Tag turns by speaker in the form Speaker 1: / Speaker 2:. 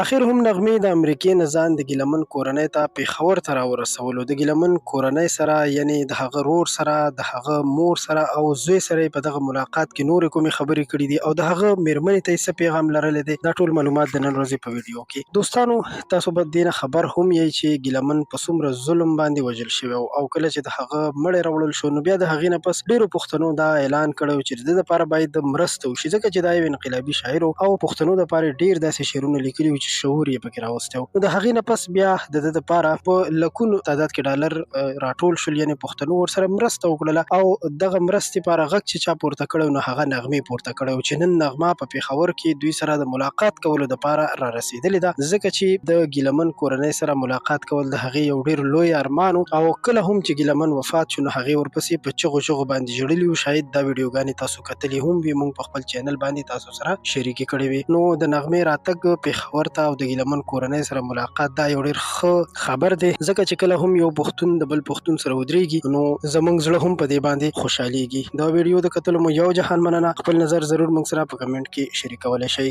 Speaker 1: اخر هم نغمې د امریکې نه ځان د ګیلمن کورنۍ ته پېښور ته راورسولو. د ګیلمن کورنۍ سره یعنې د هغه رور سره، د هغه مور سره او زوی سره یې په دغه ملاقات کې نورې کومې خبرې کړي دي او د هغه مېرمنې ته یې څه پیغام لرلی دی، دا ټول معلومات د نن ورځې په ویډیو کې. دوستانو تاسو به دې نه خبر هم یئ چې ګیلمن په څومره ظلم باندې وژل شوی او کله چې د هغه مړی راوړل شو نو بیا د هغې نه پس ډېرو پښتنو دا اعلان کړی چې د ده دپاره باید مرسته وشي، ځکه چې دا یو انقلابي شاعر او پښتنو دپاره ډېر داسې شعرونه لیکلي وو چې شعور یې پکې راوستی و. نو د هغې نه پس بیا د ده دپاره په لکونو تعداد کې ډالر راټول شول، یعنې پښتنو ورسره مرسته وکړله او دغه مرستې په اړه غږ چې چا پورته کړی نو هغه نغمې پورته کړی و چې نن نغمه په پېښور کې دوی سره د ملاقات کولو دپاره را رسېدلې ده، ځکه چې د ګیلمن کورنۍ سره ملاقات کول د هغې یو ډېر لوی ارمان او کله هم چې ګیلمن وفات شو نو هغې ورپسې په چغو چغو باندې ژړلي وو. شاید دا ویډیوګانې تاسو کتلې هم وي، موږ په خپل چینل باندې تاسو سره شریکې کړې وي. نو د نغمې راتګ پېښور ته او د ګیلمن کورنۍ سره ملاقات دا یو ډېر ښه خبر دی، ځکه چې کله هم یو پښتون د بل پښتون سره ودرېږي نو زموږ زړه هم په دې باندې خوشحالېږي. دا ویډیو د کتلو مو یو جهان مننه. خپل نظر ضرور موږ سره په کمنټ کې شریکولی شئ.